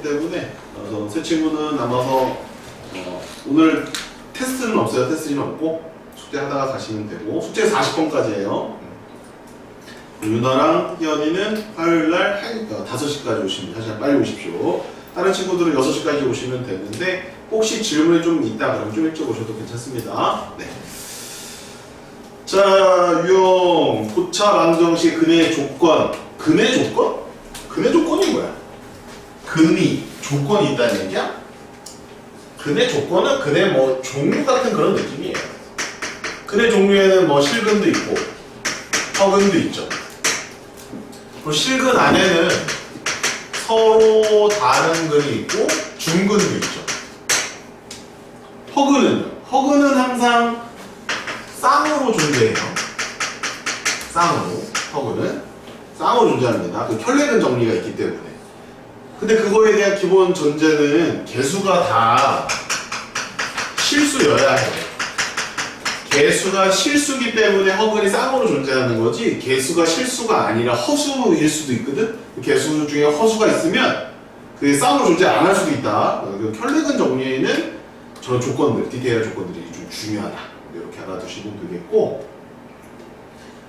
때문에 그래서 새 친구는 남아서 오늘 테스트는 없어요. 테스트는 없고 숙제 하다가 가시면 되고 숙제 40번까지예요. 유나랑 희연이는 화요일날 5시까지 오시면 사실 빨리 오십시오. 다른 친구들은 6시까지 오시면 되는데 혹시 질문이 좀 있다 그러면 좀 일찍 오셔도 괜찮습니다. 네. 자, 유형 고차 방정식 근의 조건. 근의 조건? 근의 조건이 뭐야? 근이 조건이 있다는 얘기야? 근의 조건은 근의 뭐 종류 같은 그런 느낌이에요. 근의 종류에는 뭐 실근도 있고 허근도 있죠. 그리고 실근 안에는 서로 다른 근이 있고 중근도 있죠. 허근은요? 허근은 항상 쌍으로 존재해요. 쌍으로. 허근은 쌍으로 존재합니다. 그 혈례근 정리가 있기 때문에. 근데 그거에 대한 기본 전제는 개수가 다 실수여야 해요. 개수가 실수기 때문에 허근이 쌍으로 존재하는 거지 개수가 실수가 아니라 허수일 수도 있거든? 개수 중에 허수가 있으면 그게 쌍으로 존재 안 할 수도 있다. 혈례근 정리에는 저런 조건들, 디테일한 조건들이 좀 중요하다. 이렇게 알아두시면 되겠고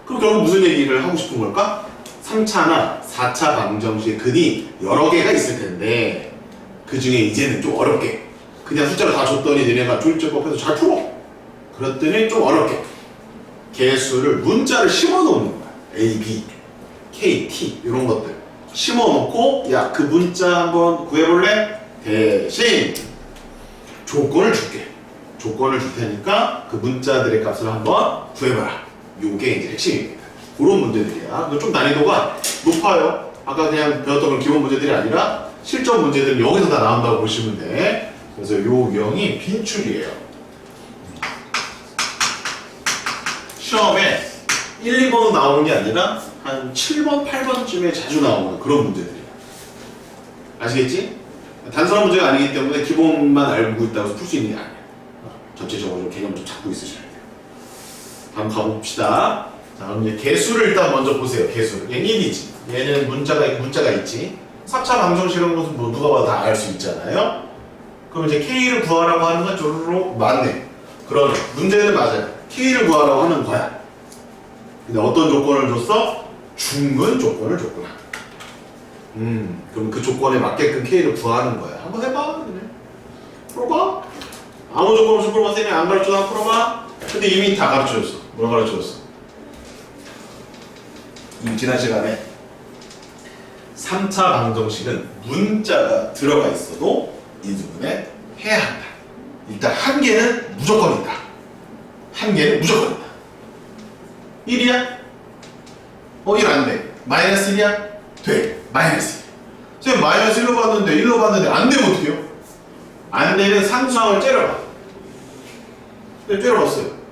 그럼 결국 무슨 얘기를 하고 싶은 걸까? 3차나 4차 방정식의 근이 여러 개가 있을 텐데 그 중에 이제는 좀 어렵게 그냥 숫자를 다 줬더니 너네가 조립제법해서 잘 풀어. 그랬더니 좀 어렵게 개수를 문자를 심어놓는 거야. A, B, K, T 이런 것들 심어놓고 야, 그 문자 한번 구해볼래? 대신 조건을 줄게. 조건을 줄 테니까 그 문자들의 값을 한번 구해봐라. 요게 이제 핵심입니다. 그런 문제들이야. 좀 난이도가 높아요. 아까 그냥 배웠던 그런 기본 문제들이 아니라 실전 문제들은 여기서 다 나온다고 보시면 돼. 그래서 요 유형이 빈출이에요. 시험에 1, 2번은 나오는 게 아니라 한 7번, 8번쯤에 자주 나오는 그런 문제들이야. 아시겠지? 단순한 문제가 아니기 때문에 기본만 알고 있다고 해서 풀 수 있는 게 아니야. 전체적으로 좀 개념을 좀 잡고 있으셔야 돼요. 다음 가봅시다. 자, 그럼 이제 개수를 일단 먼저 보세요. 개수를. 얘는 1이지. 얘는 문자가 있지. 4차 방정식이라는 것은 뭐 누가 봐도 다 알 수 있잖아요. 그럼 이제 K를 구하라고 하는 건 쪼르륵 맞네. 그러면 문제는 맞아요. K를 구하라고 하는 거야. 근데 어떤 조건을 줬어? 중근 조건을 줬구나. 그럼 그 조건에 맞게끔 K를 구하는 거야. 한번 해봐. 그래. 풀어봐. 아무 조건 없이 풀어봐. 쌤이 안 가르쳐도 한번 풀어봐. 근데 이미 다 가르쳐줬어. 뭘 가르쳐줬어? 이미 지난 시간에 3차 방정식은 문자가 들어가 있어도 인수분해 해야 한다. 일단 한 개는 무조건 있다. 한 개는 무조건 있다. 1이야? 1 안 돼. 마이너스 1이야? 돼. 마이너스 1. 선생님 마이너스 1로 봤는데 1로 봤는데 안 되면 어떻게 해요? 안 되면 상수항을 째려봐. 째려봤어요.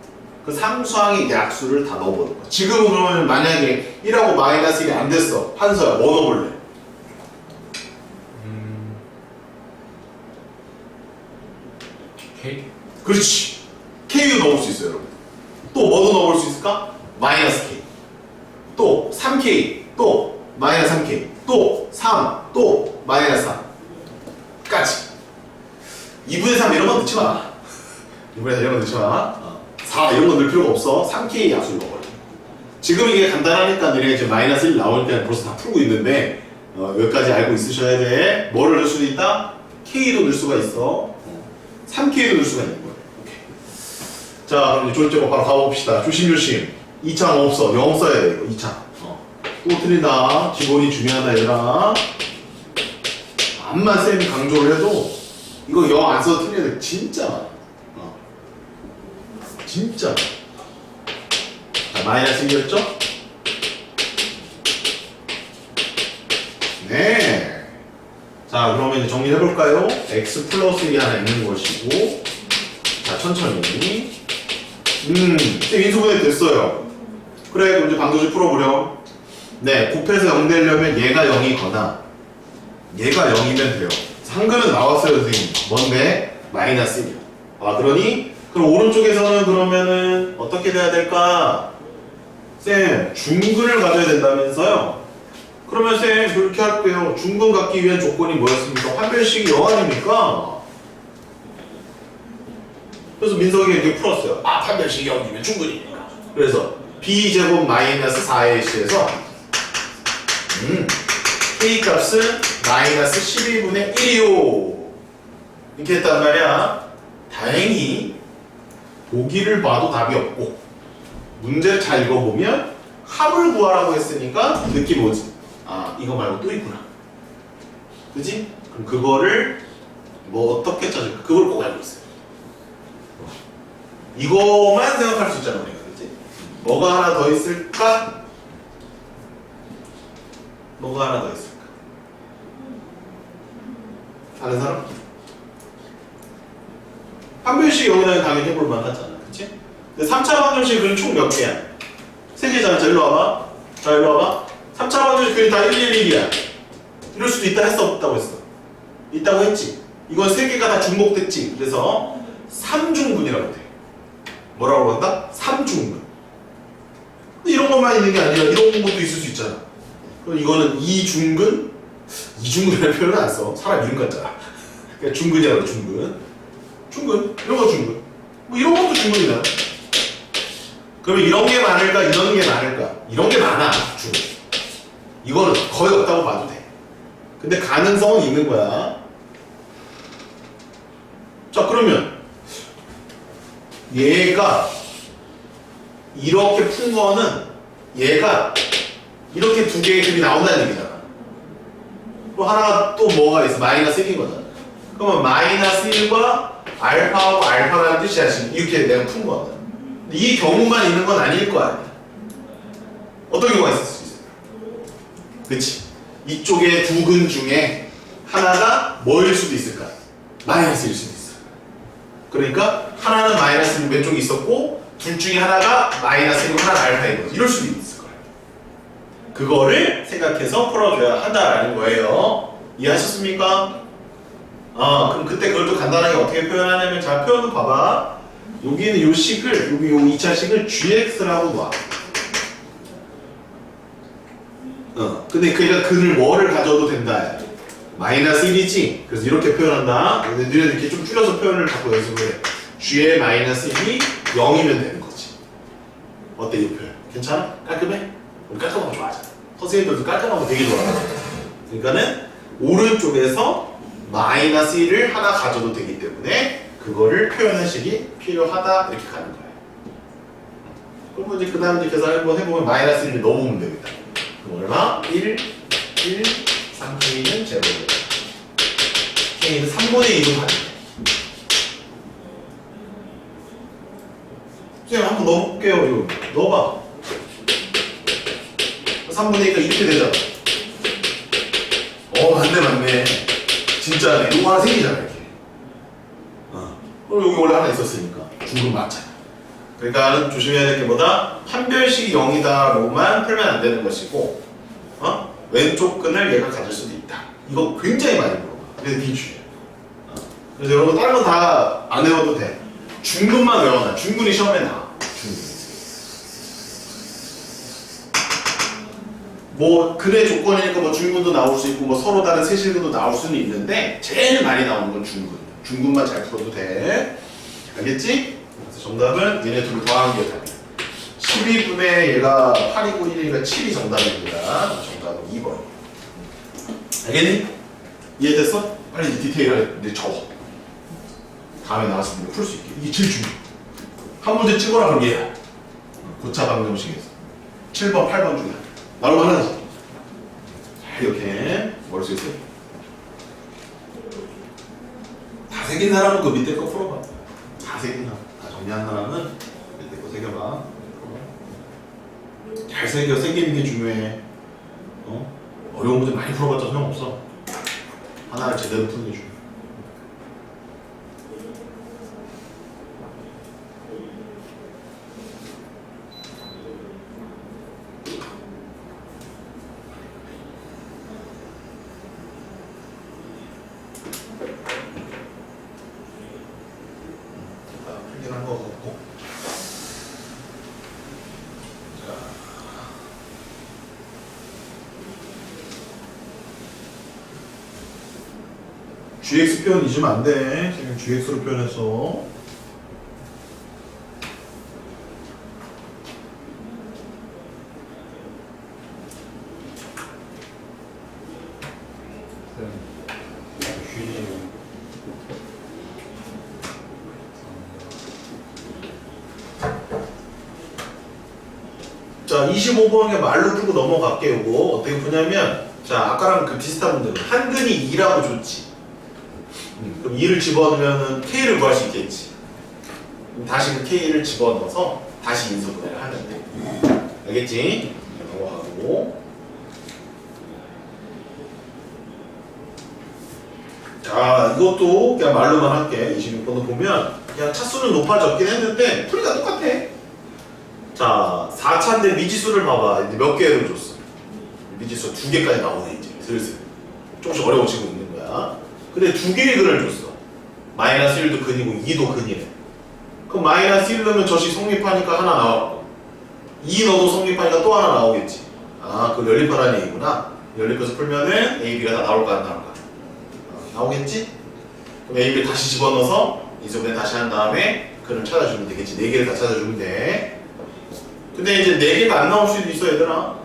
그 상수항의 약수를 다 넣어보는 거야. 지금은 그러면 만약에 1하고 마이너스 1이 안 됐어. 한서야 뭐 넣어볼래? K? 그렇지. K도 넣을 수 있어요, 여러분. 또 뭐도 넣을 수 있을까? 마이너스 K. 또 3K. 또 마이너스 3K. 또 3. 또 마이너스 3. 까지. 2분의 3 이런 건 넣지 마. 2분의 4 이런 건 넣지 마. 4 이런 건 넣을 필요가 없어. 3K 약수를 넣어버려. 지금 이게 간단하니까 너네 이제 마이너스 1 나올 때는 벌써 다 풀고 있는데 여기까지 알고 있으셔야 돼. 뭐를 넣을 수도 있다? K도 넣을 수가 있어. 3K도 넣을 수가 있는 거예요. 오케이. 자, 그럼 이제 조립제법 바로 가봅시다. 조심조심. 2창 없어. 0 써야 돼, 이거. 2창. 또 틀린다. 기본이 중요하다, 얘들아. 암만 쌤이 강조를 해도 이거 0 안 써도 틀려야 돼. 진짜 많아. 진짜. 자, 마이너스 1이었죠? 네. 자, 그러면 이제 정리해볼까요? x 플러스 1이 하나 있는 것이고, 자, 천천히. 인수분해 됐어요. 그래, 그럼 이제 방정식 풀어보렴. 네, 곱해서 0 되려면 얘가 0이거나, 얘가 0이면 돼요. 상근은 나왔어요, 선생님. 뭔데? 마이너스 1이야. 아, 그러니? 그럼 오른쪽에서는 그러면은 어떻게 돼야 될까? 쌤, 중근을 가져야 된다면서요? 그러면 쌤 그렇게 할게요. 중근 갖기 위한 조건이 뭐였습니까? 판별식이 0 아닙니까? 그래서 민석이가 이렇게 풀었어요. 아, 판별식이 0이면 중근이니까. 그래서 b제곱 마이너스 4ac에서 k 값은 마이너스 12분의 1이요. 이렇게 했단 말이야. 다행히 보기를 봐도 답이 없고 문제를 잘 읽어보면 합을 구하라고 했으니까 느낌 오지. 아, 이거 말고 또 있구나. 그지? 그럼 그거를 뭐 어떻게 찾을까? 그걸 꼭 알고 있어요. 이거만 생각할 수 있잖아, 우리가. 그지? 뭐가 하나 더 있을까? 뭐가 하나 더 있을까? 아는 사람? 판별식 여기다 당연히 해볼 만하잖아. 그치? 근데 3차 방정식 그림 총 몇 개야? 3개잖아. 자, 일로 와봐. 자, 일로 와봐. 3차 방정식 그림 다 111이야. 이럴 수도 있다 했어? 없다고 했어? 있다고 했지? 이건 3개가 다 중복됐지? 그래서 3중근이라고 돼. 뭐라고 한다? 3중근. 이런 것만 있는 게 아니라 이런 것도 있을 수 있잖아. 그럼 이거는 2중근? 2중근이라는 표현은 안 써. 사람 이름 같잖아. 그러니까 중근이라고 중근. 중근. 이런 거 중근. 뭐 이런 것도 중근이다. 그러면 이런 게 많을까? 이런 게 많을까? 이런 게 많아. 중근. 이거는 거의 없다고 봐도 돼. 근데 가능성은 있는 거야. 자, 그러면 얘가 이렇게 푼 거는 얘가 이렇게 두 개의 값이 나온다는 얘기잖아. 또 하나가 또 뭐가 있어? 마이너스 1이거든. 그러면 마이너스 1과 알파하고 알파라는 뜻이야. 지금 이렇게 내가 푼 거거든. 이 경우만 있는 건 아닐 거 아니야. 어떤 경우가 있을 수 있어? 그치? 이쪽에 두 근 중에 하나가 뭐일 수도 있을까? 마이너스일 수도 있어. 그러니까 하나는 마이너스 왼쪽에 있었고 둘 중에 하나가 마이너스이고 하나가 알파인 거지. 이럴 수도 있을 거야. 그거를 생각해서 풀어줘야 한다라는 거예요. 이해하셨습니까? 그럼 그때 그걸 또 간단하게 어떻게 표현하냐면, 자, 표현을 봐봐. 여기는 요 식을, 여기 요 2차 식을 gx라고 놔. 근데 그러니까 근을 뭐를 가져도 된다. 마이너스 1이지? 그래서 이렇게 표현한다. 근데 너희들 이렇게 좀 줄여서 표현을 자꾸 연습을 해. g의 마이너스 1이 0이면 되는 거지. 어때, 이 표현? 괜찮아? 깔끔해? 우리 깔끔한 거 좋아하잖아. 선생님들도 깔끔한 거 되게 좋아하잖아. 그러니까는 오른쪽에서 마이너스 1을 하나 가져도 되기 때문에 그거를 표현하는 식이 필요하다. 이렇게 가는 거예요. 그럼 이제 그 다음 이제 계산 한번 해보면 마이너스 1을 넣어보면 됩니다. 그럼 얼마? 1, 3K는 제곱이다. K는 3분의 2로 가는 거예요. 선생님 한번 넣어볼게요. 이거 넣어봐. 3분의 2가 이렇게 되잖아. 맞네. 진짜네. 이거 하나 생기잖아, 이렇게. 그럼 여기 원래 하나 있었으니까. 중근 맞잖아. 그러니까 조심해야 될 게 뭐다? 판별식이 0이다로만 풀면 안 되는 것이고, 왼쪽 근을 얘가 가질 수도 있다. 이거 굉장히 많이 물어봐. 그래서 되게 중요해. 그래서 여러분 다른 건 다 안 외워도 돼. 중근만 외워놔. 중근이 시험에 나와. 뭐 근의 조건이니까 뭐 중근도 나올 수 있고 뭐 서로 다른 세실근도 나올 수는 있는데 제일 많이 나오는 건 중근. 중근만 잘 풀어도 돼. 알겠지? 그래서 정답은 얘네 둘을 더하는 게 답이야. 12분의 얘가 8이고 1이니까 7이 정답입니다. 정답은 2번. 알겠니? 이해됐어? 빨리 디테일하게 적어. 다음에 나와서 우리가 풀 수 있게. 이게 제일 중요해. 한 문제 찍어라 그럼 얘야. 고차 방정식에서 7번, 8번 중에 나올 만하지. 자, 이렇게 머릿속에 있어요. 다 새긴 사람은 그 밑에 거 풀어봐. 다 새긴 사람. 다 정리한 사람은 밑에 거 새겨봐. 잘 새겨. 새기는 게 중요해. 어려운 문제 많이 풀어봤자 소용없어. 하나를 제대로 푸는 게 중요해. 풀기는 거 같고. GX 표현 잊으면 안 돼. 지금 GX로 표현했어. 자, 25번 그냥 말로 풀고 넘어갈게요. 이거 어떻게 푸냐면, 자, 아까랑 그 비슷한 문제. 한근이 2라고 줬지. 그럼 2를 집어넣으면 K를 구할 수 있겠지. 그럼 다시 그 K를 집어넣어서 다시 인수분해를 하면 돼. 알겠지? 넘어가고. 자, 이것도 그냥 말로만 할게. 26번도 보면 그냥 차수는 높아졌긴 했는데 풀이가 똑같아. 자, 4차인데 미지수를 봐봐. 이제 몇 개를 줬어? 미지수 2개까지 나오네 이제 슬슬. 조금씩 어려워지고 있는 거야. 근데 2개의 근을 줬어. 마이너스 1도 근이고 2도 근이래. 그럼 마이너스 1 넣으면 저식 성립하니까 하나 나왔고 2 넣어도 성립하니까 또 하나 나오겠지. 아, 그 연립하라는 얘기구나. 연립해서 풀면은 A, B가 다 나올까 안 나올까? 나오겠지? 그럼 A, B 다시 집어넣어서 인수분해 다시 한 다음에 근을 찾아주면 되겠지. 4개를 다 찾아주면 돼. 근데 이제 4개가 안 나올 수도 있어 얘들아.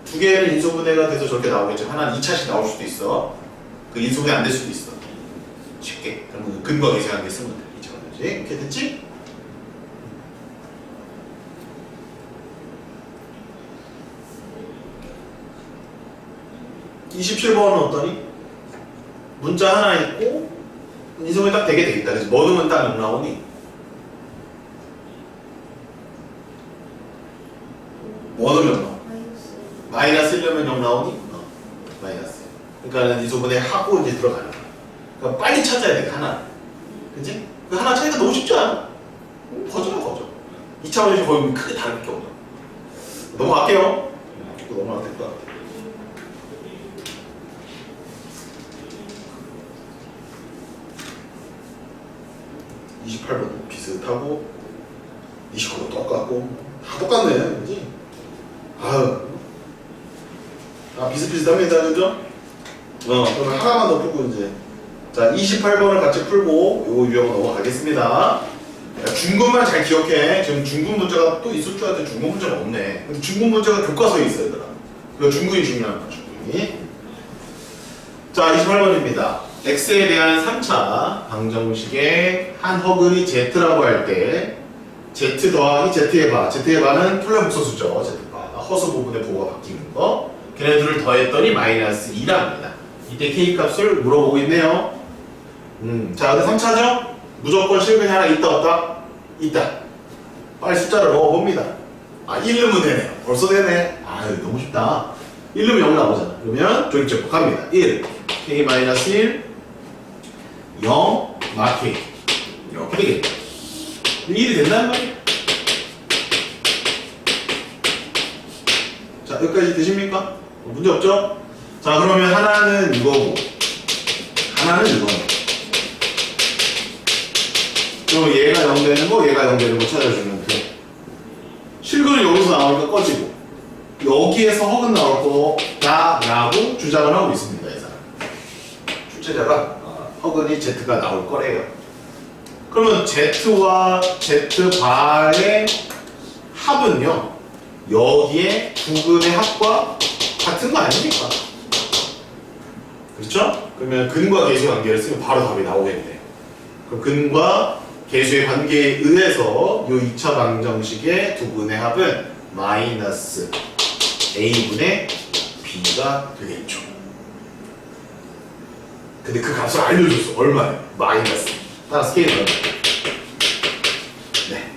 2개는 인수분해가 돼서 저렇게 나오겠지. 하나는 2차씩 나올 수도 있어. 그 인수분해 안 될 수도 있어. 쉽게. 그러면 근과 계산한 쓰면 돼. 2차가 되지. 이렇게 됐지? (27번은) 어떠니? 문자 하나 있고 인수분해 딱 되게 되겠다. 그래서 뭐 넣으면 딱 0 나오니? 뭐 넣으면 0 마이너스 1 넣으면 0 나오니? 마이너스. 그러니까 인수분해 하고 이제 들어가는 거야. 그러니까 빨리 찾아야 돼, 하나. 그치? 그 하나 차이가 너무 쉽지 않아? 거저야, 거저. 2차원에서 거의 크게 다를 게 없어. 넘어갈게요. 넘어가도 될 것 같아. 28번 비슷하고 29도 똑같고 다 똑같네, 그지? 아유, 비슷비슷합니다, 그죠? 그러면 하나만 더 풀고 이제 자 28번을 같이 풀고 요거 유형으로 넘어가겠습니다. 중급만 잘 기억해. 지금 중급 문제가 또 있을 줄 알았는데 중급 문제가 없네. 근데 중급 문제가 교과서에 있어 얘들아. 그러니까 중급이 중요한 거야, 중급이. 자 28번입니다. x에 대한 3차 방정식의 한 허근이 z라고 할 때 z 더하기 z의 바, z의 바는 플랫 복소수죠. z바 허수 부분의 보호가 바뀌는 거. 걔네들을 더했더니 마이너스 2랍니다. 이때 k 값을 물어보고 있네요. 자, 근데 3차죠? 무조건 실근이 하나 있다 없다? 있다. 빨리 숫자를 넣어봅니다. 1 넣으면 되네요. 벌써 되네. 아유, 너무 쉽다. 1 넣으면 0 나오잖아. 그러면 조직적 갑니다. 1, k-1, 0, 마 k. 이렇게 되겠다. 1이 된단 말이야. 자, 여기까지 되십니까? 문제 없죠? 자, 그러면 하나는 이거고 하나는 이거네. 그럼 얘가 0 되는 거, 얘가 0 되는 거 찾아주면 돼. 실근은 여기서 나오니까 꺼지고 여기에서 허근 나올 거다 라고 주장을 하고 있습니다. 이 사람. 출제자가 허근이 Z가 나올 거래요. 그러면 Z와 Z바의 합은요, 여기에 두근의 합과 같은 거 아닙니까? 그렇죠? 그러면 근과 계수의 관계를 쓰면 바로 답이 나오겠네요. 그럼 근과 계수의 관계에 의해서 이 2차 방정식의 두근의 합은 마이너스 a분의 b가 되겠죠. 근데 그 값을 알려줬어. 얼마예요? 마이너스. 따라서 k는 얼마예요? 네.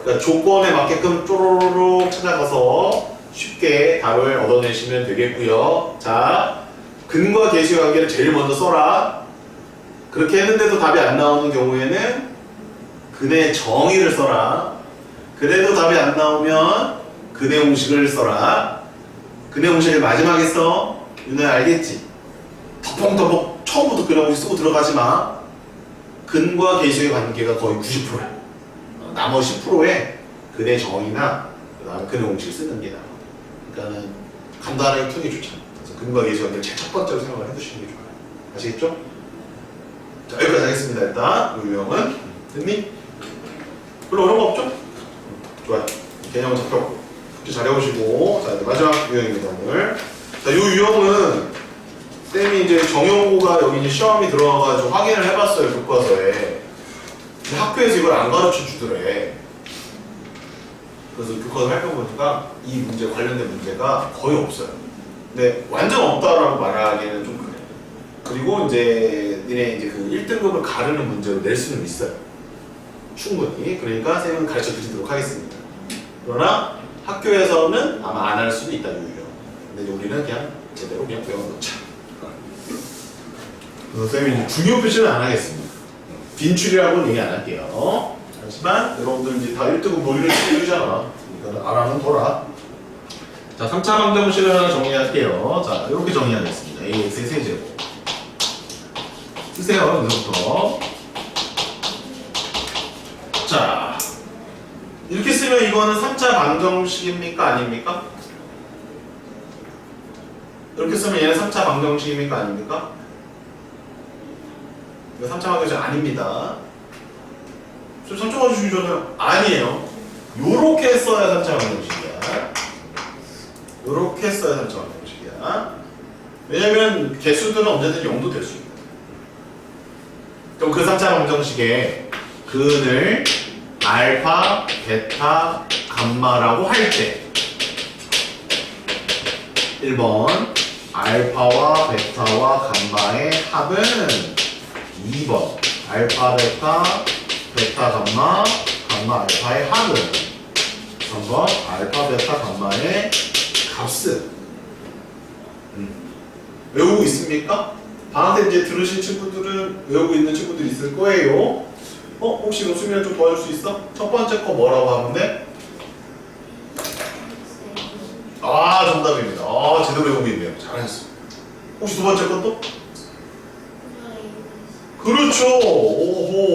그러니까 조건에 맞게끔 쪼로로록 찾아가서 쉽게 답을 얻어내시면 되겠고요. 자, 근과 계수의 관계를 제일 먼저 써라. 그렇게 했는데도 답이 안 나오는 경우에는 근의 정의를 써라. 그래도 답이 안 나오면 근의 공식을 써라. 근의 공식을 마지막에 써. 윤호야 알겠지? 덮벙덮벙 처음부터 근의 공식 쓰고 들어가지 마. 근과 계수의 관계가 거의 90%야. 나머지 10%에 근의 정의나 그다음에 근의 공식을 쓰는 게 나아. 그러니까는 간단하게 푸는 게 좋잖아. 그래서 근과 계수의 관계를 제일 첫 번째로 생각을 해두시는 게 좋아요. 아시겠죠? 자, 여기까지 하겠습니다. 일단 이 유형은 됐니? 별로 어려운 거 없죠? 좋아요. 개념은 잡혔고 숙제 잘 해오시고 자 이제 마지막 유형입니다 오늘. 자, 이 유형은 쌤이 이제 정용고가 여기 이제 시험이 들어와가지고 확인을 해봤어요 교과서에. 근데 학교에서 이걸 안 가르쳐 주더래. 그래서 교과서 살펴보니까 이 문제 관련된 문제가 거의 없어요. 근데 완전 없다라고 말하기는 좀 그래요. 그리고 이제 니네 이제 그 1등급을 가르는 문제로 낼 수는 있어요. 충분히. 그러니까 쌤은 가르쳐 드리도록 하겠습니다. 그러나 학교에서는 아마 안 할 수도 있다 유형. 근데 우리는 그냥 제대로 그냥 배워놓자. 그래서 쌤이 이제 중요 표시는 안 하겠습니다. 빈출이라고는 얘기 안 할게요. 하지만 여러분들 이제 다 1등급 머리를 치우잖아. 그러니까 알아는 둬라. 자, 3차 방정식을 하나 정리할게요. 자, 이렇게 정리하겠습니다. AX의 세제곱. 쓰세요, 여기서부터. 자, 이렇게 쓰면 이거는 3차 방정식입니까? 아닙니까? 이렇게 쓰면 얘는 3차 방정식입니까? 아닙니까? 이거 3차 방정식 아닙니다. 좀 선정해 주시잖아요. 아니에요. 요렇게 써야 3차 방정식이야. 요렇게 써야 3차 방정식이야. 왜냐면 개수들은 언제든 0도 될 수 있다. 그럼 그 3차 방정식에 근을 알파, 베타, 감마라고 할 때 1번 알파와 베타와 감마의 합은 2번 알파, 베타, 베타, 감마, 감마, 알파의 합은 3번 알파, 베타, 감마의 값은 외우고 있습니까? 방학 때 이제 들으신 친구들은 외우고 있는 친구들이 있을 거예요. 혹시 이거 수민이 좀 도와줄 수 있어? 첫 번째 거 뭐라고 하면 돼? 아, 정답입니다. 아, 제대로 외우고 있네요. 잘했어. 혹시 두 번째 것도? 그렇죠. 오호.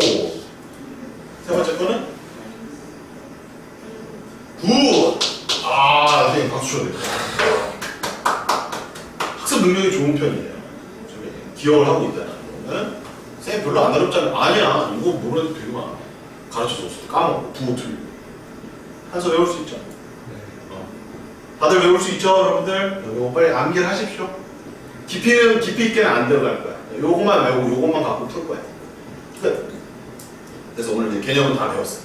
세 번째 거는? 굿. 아, 선생님 박수 쳐야 돼요. 학습 능력이 좋은 편이에요. 기억을 하고 있다는 거는. 쌤 별로 안 어렵잖아. 아니야. 이거 모르는 데 되게 많아. 가르쳐줬을 때 까먹고 부호 틀리고. 한서 외울 수 있죠? 네. 다들 외울 수 있죠, 여러분들? 이거 빨리 암기를 하십시오. 깊이 있게는 안 들어갈 거야. 요것만 외우고 요것만 갖고 풀 거야. 끝. 그래서 오늘 이제 개념은 다 배웠어요.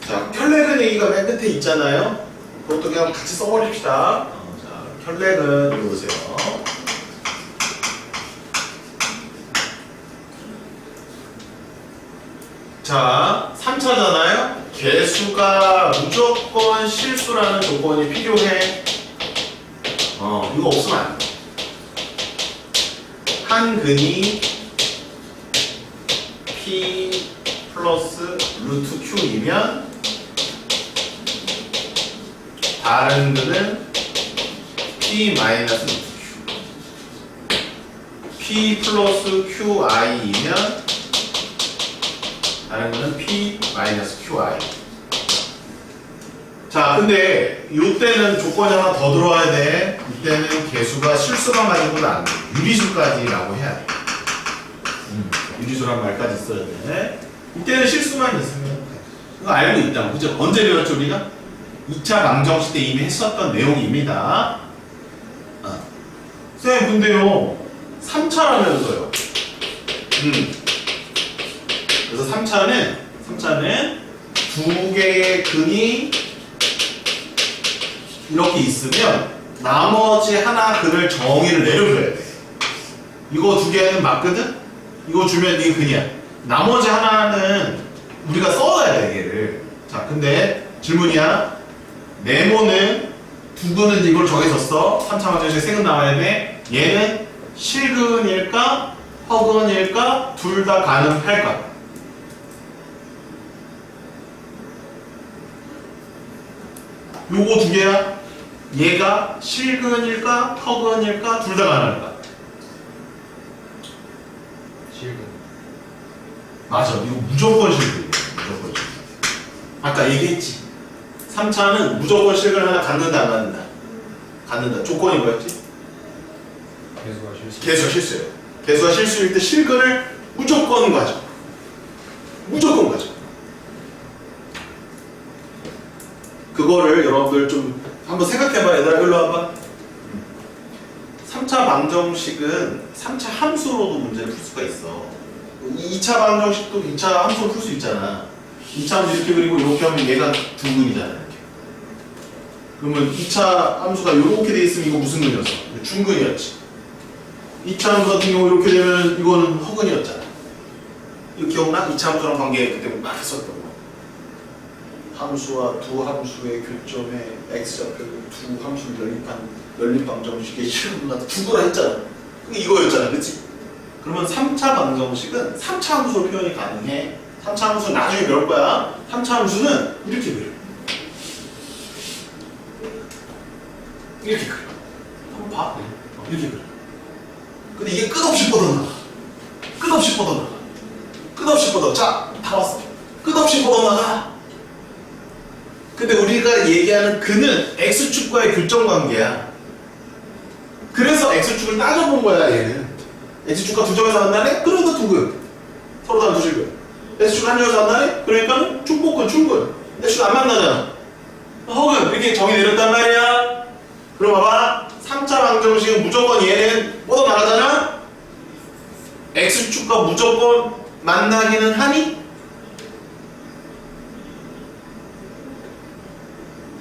자, 켤레근 얘기가 맨 끝에 있잖아요. 그것도 그냥 같이 써버립시다. 자, 켤레근 이리 오세요. 자, 3차잖아요. 개수가 무조건 실수라는 조건이 필요해. 이거 없으면 안 돼. 한 근이 P 플러스 루트 Q이면 다른 근은 P 마이너스 루트 Q. P 플러스 QI이면 다른 거는 P 마이너스 QI. 자, 근데 이때는 조건이 하나 더 들어와야 돼. 이때는 개수가 실수만 가지고는 안 돼. 유리수까지라고 해야 돼. 유리수란 말까지 있어야 돼. 이때는 실수만 있으면 이거 알고 있다. 그죠? 언제 배웠죠 우리가? 2차 방정식 때 이미 했었던 내용입니다. 쌤 근데요 3차라면서요. 그래서 3차는 두 개의 근이 이렇게 있으면 나머지 하나 근을 정의를 내려줘야 돼. 이거 두 개는 맞거든? 이거 주면 이게 근이야. 나머지 하나는 우리가 써야 돼 얘를. 자, 근데 질문이야. 네모는 두 근은 이걸 정해졌어. 3차 방정식 세 근 나와야 돼. 얘는 실근일까? 허근일까? 둘 다 가능할까? 요거 두 개야. 얘가 실근일까? 허근일까? 둘 다 가능할까? 실근. 맞아. 이거 무조건 실근. 무조건 실근. 아까 얘기했지. 3차는 무조건 실근 하나 갖는다 안 갖는다? 갖는다. 조건이 뭐였지? 개수가 실수. 개수가 실수예요. 개수가 실수일 때 실근을 무조건 가져. 무조건 가져. 그거를 여러분들 좀 한번 생각해봐. 얘들아 일로 와봐. 3차 방정식은 3차 함수로도 문제를 풀 수가 있어. 2차 방정식도 2차 함수로 풀 수 있잖아. 2차 함수 이렇게 그리고 이렇게 하면 얘가 둥근이잖아. 이렇게. 그러면 2차 함수가 이렇게 돼 있으면 이거 무슨 근이었어? 중근이었지. 2차 함수 같은 경우 이렇게 되면 이거는 허근이었잖아. 이거 기억나? 2차 함수랑 관계 그때 막 했었던 거. 함수와 두 함수의 교점에 x좌표를 두 함수를 연립 방정식의 실분보다 두고라 했잖아. 그게 이거였잖아. 그치? 그러면 3차 방정식은 3차 함수로 표현이 가능해. 3차 함수는 나중에 배울 거야. 3차 함수는 이렇게 그려. 이렇게 그려. 한번 봐. 이렇게 그려. 근데 이게 끝없이 뻗어나가. 끝없이 뻗어나가. 끝없이 뻗어. 자, 다 왔어. 끝없이 뻗어나가. 근데 우리가 얘기하는 근은 x축과의 교점관계야. 그래서 x축을 따져본 거야 얘는. x축과 두 점에서 만나네? 그러니까 두근. 서로 다른 두 실근. x축 한 점에서 만나네? 그러니까 중복근, 중근. x축 안 만나잖아. 허근 이렇게 정의 내렸단 말이야. 그럼 봐봐. 3차 방정식은 무조건 얘는 뻗어나가잖아? x축과 무조건 만나기는 하니?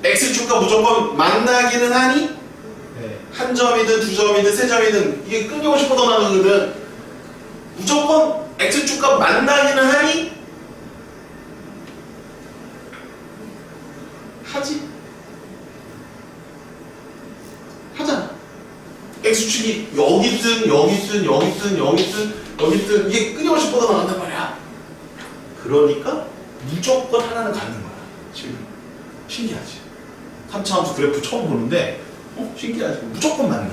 x축과 무조건 만나기는 하니? 네. 한 점이든 두 점이든 세 점이든 이게 끊임없이 뻗어나가거든. 무조건 x축과 만나기는 하니? 하지. 하잖아. x축이 여기든 여기든 여기든 여기든 여기든 이게 끊임없이 뻗어나간단 말이야. 그러니까 무조건 하나는 갖는 거야. 지금 신기하지. 3차 함수 그래프 처음 보는데 신기하지. 무조건 맞나.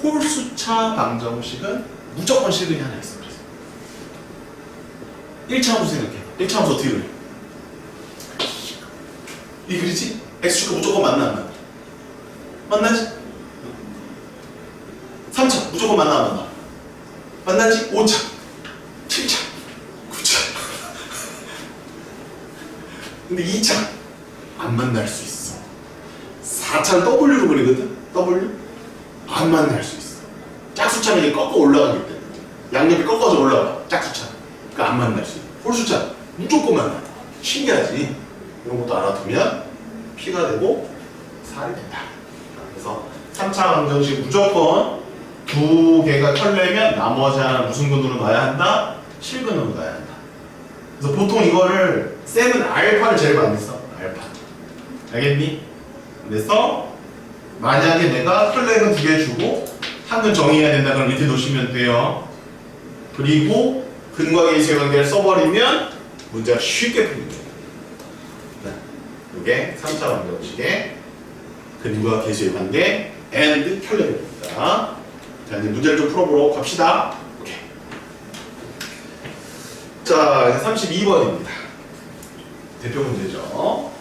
홀수차 방정식은 무조건 실근이 하나 있어. 그래서 1차 함수 생각해. 1차 함수 어떻게 그래? 이 그리지? x축과 무조건 만나 안 만나? 만나지? 3차 무조건 만나 안 만나? 만나지? 5차 7차 9차 근데 2차 안 만날 수 있어. 4차는 W로 그리거든? W? 안 만날 수 있어. 짝수차는 이게 꺾어 올라가기 때문에 양옆이 꺾어져 올라가. 짝수차. 그러니까 안 만날 수 있어. 홀수차 무조건 만나. 신기하지? 이런 것도 알아두면 P가 되고 살이 된다. 그래서 3차 방정식 무조건 두 개가 털려면 나머지 하나 무슨 근으로 놔야 한다? 실근으로 놔야 한다. 그래서 보통 이거를 쌤은 알파를 제일 많이 써. 알파. 알겠니? 그래서 만약에 내가 털레근 두 개 주고 한 근 정의해야 된다 그럼 밑에 놓으시면 돼요. 그리고 근과 계수의 관계를 써버리면 문제가 쉽게 풀립니다. 이게 3차 방정식의 근과 계수의 관계 and 혈레입니다. 자, 이제 문제를 좀 풀어보러 갑시다. 오케이. 자, 32번입니다. 대표 문제죠.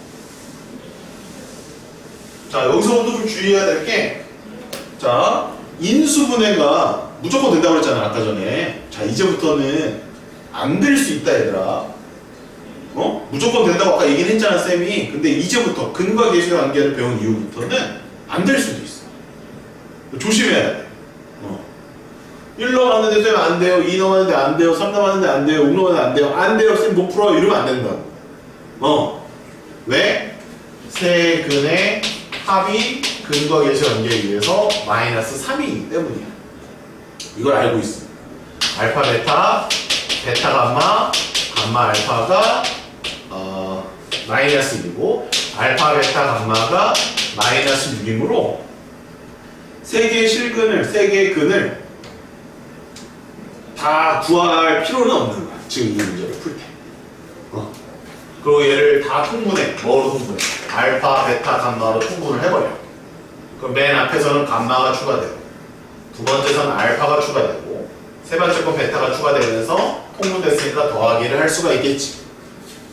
자, 여기서부터 좀 주의해야 될 게, 자, 인수분해가 무조건 된다고 그랬잖아, 아까 전에. 자, 이제부터는 안 될 수 있다, 얘들아. 무조건 된다고 아까 얘기는 했잖아, 쌤이. 근데 이제부터 근과 계수의 관계를 배운 이후부터는 안 될 수도 있어. 조심해야 돼. 1 넘어갔는데 쌤 안 돼요, 2 넘어갔는데 안 돼요, 3 넘어갔는데 안 돼요, 5 넘어갔는데 안 돼요. 안 돼요, 쌤 못 풀어요. 이러면 안 된다고. 왜? 세 근의 합이 근과 계수의 관계에 의해서 마이너스 3이기 때문이야. 이걸 알고 있어. 알파, 베타, 베타, 감마, 감마, 알파가 마이너스 1이고 알파, 베타, 감마가 마이너스 6이므로 세 개의 실근을, 세 개의 근을 다 구할 필요는 없는 거야. 지금 이 문제를 풀 때. 그리고 얘를 다 통분해. 뭐로 통분해? 알파, 베타, 감마로 통분을 해버려. 그럼 맨 앞에서는 감마가 추가되고 두 번째서는 알파가 추가되고 세 번째 건 베타가 추가되면서 통분됐으니까 더하기를 할 수가 있겠지.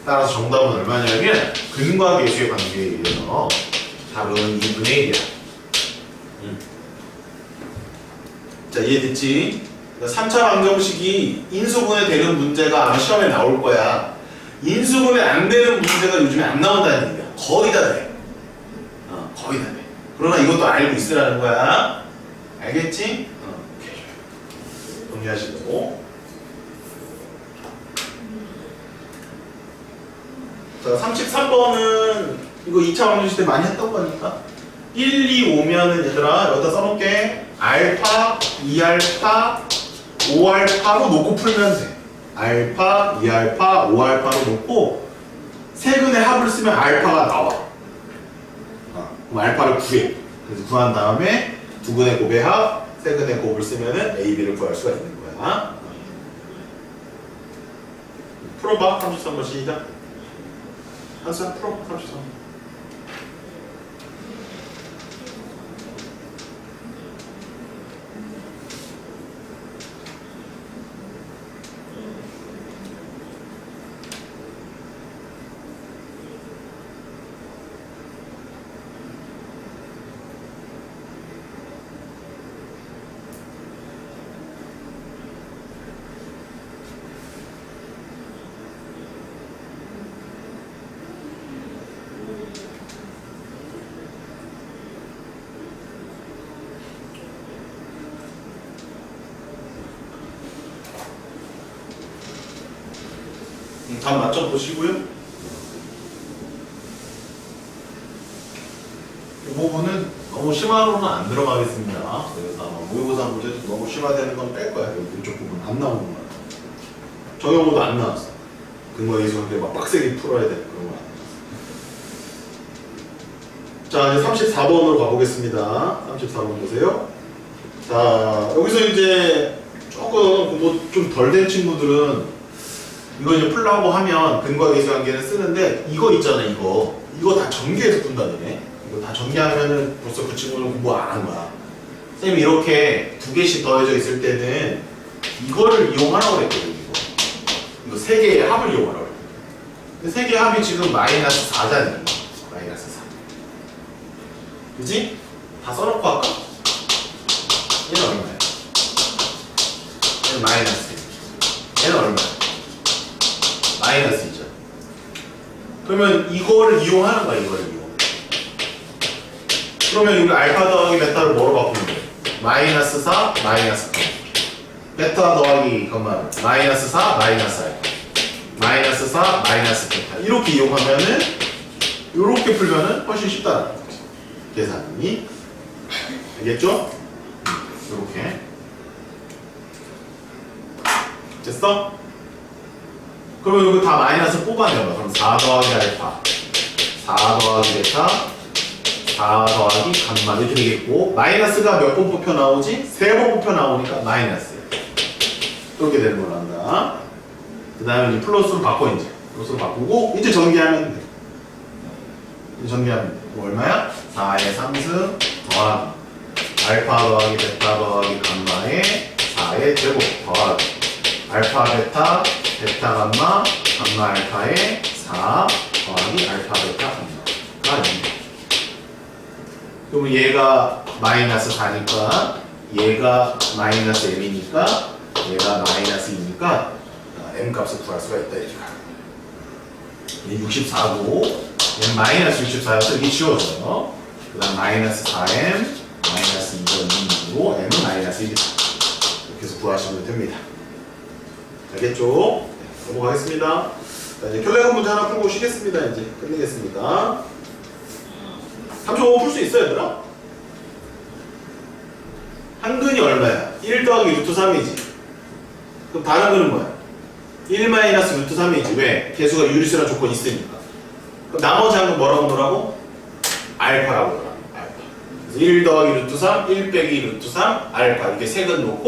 따라서 정답은 얼마냐면 근과 계수의 관계에 의해서 답은 2분의 1이야. 자, 이해됐지? 3차 방정식이 인수분해 되는 문제가 아마 시험에 나올 거야. 인수분해 안 되는 문제가 요즘에 안 나온다는 얘기야. 거의 다 돼. 거의 다 돼. 그러나 이것도 알고 있으라는 거야. 알겠지? 오케이. 정리하시고. 자, 33번은 이거 2차 방정식 때 많이 했던 거니까 1, 2 오면은 얘들아 여기다 써놓을게. 알파, 2알파, 5알파로 놓고 풀면 돼. 알파, 2알파, 5알파로 놓고 세근의 합을 쓰면 알파가 나와. 그럼 알파를 구해. 그래서 구한 다음에 두근의 곱의 합, 세근의 곱을 쓰면은 A, B를 구할 수가 있는 거야. 풀어봐. 33번 시작. 한수 풀어. 33번. 답 맞춰 보시고요. 이 부분은 너무 심화로는 안 들어가겠습니다. 그래서 아마 모의고사 문제도 너무 심화되는 건 뺄 거야. 이쪽 부분 안 나오는 거야. 저 경우도 안 나왔어. 근거 이수한테 막 빡세게 풀어야 돼. 그런 거 안 나왔어. 자, 이제 34번으로 가보겠습니다. 34번 보세요. 자, 여기서 이제 조금 뭐 좀 덜 된 친구들은 이거 이제 풀라고 하면 근거 계수 관계는 쓰는데 이거 있잖아. 이거 다 전개해서 푼다네. 이거 다 전개하면은 벌써 그 친구는 공부 안 한 거야. 쌤이 이렇게 두 개씩 더해져 있을 때는 이거를 이용하라고 그랬거든. 이거 세 개의 합을 이용하라고 그랬거든. 근데 세 개의 합이 지금 마이너스 4잖니. 마이너스 4. 그지? 다 써놓고 할까? 얘는 얼마야? 얘는 마이너스. 얘는 얼마야? 마이너스 2죠. 그러면 이거를 이용하는 거야, 이거를 이용. 그러면 여기 알파 더하기 베타를 뭐로 바꾸면 돼? 마이너스 4, 마이너스 9. 베타 더하기 건만 마이너스 4, 마이너스 알파. 마이너스 4, 마이너스 베타. 이렇게 이용하면은, 이렇게 풀면은 훨씬 쉽다는 거지. 계산이. 알겠죠? 이렇게. 됐어? 그러면 이거 다 마이너스 뽑아내봐. 그럼 4 더하기 알파, 4 더하기 베타, 4 더하기 감마 이렇게 되겠고, 마이너스가 몇 번 뽑혀 나오지? 3번 뽑혀 나오니까 마이너스. 이렇게 되는 거란다. 그 다음에 이제 플러스로 바꿔, 이제. 플러스로 바꾸고, 이제 전개하면 돼. 이제 전개하면 돼. 뭐 얼마야? 4의 3승 더하기 알파 더하기 베타 더하기 감마의 4의 제곱 더하기 알파 베타 베타 감마 감마 알파의 4 더하기 알파 베타 감마가 2. 그러면 얘가 마이너스 4니까 얘가 마이너스 m이니까 얘가 마이너스 2니까 m 값을 구할 수가 있다. 이렇게 얘 64고 얘는 마이너스 64여서 이게 지워져요. 그 다음 마이너스 4m 마이너스 2.2로 m은 마이너스 1이다. 이렇게 해서 구하시면 됩니다. 알겠죠? 네, 넘어가겠습니다. 자, 이제 켤레건 문제 하나 풀고 쉬겠습니다. 이제 끝내겠습니다. 35번 풀 수 있어요, 얘들아? 한근이 얼마야? 1 더하기 루트 3이지. 그럼 다른 근은 뭐야? 1 마이너스 루트 3이지. 왜? 개수가 유리수라는 조건이 있으니까. 그럼 나머지 한 건 뭐라고 놓으라고? 알파라고 놓으라고. 알파. 그래서 1 더하기 루트 3, 1 빼기 루트 3, 알파. 이렇게 세 근 놓고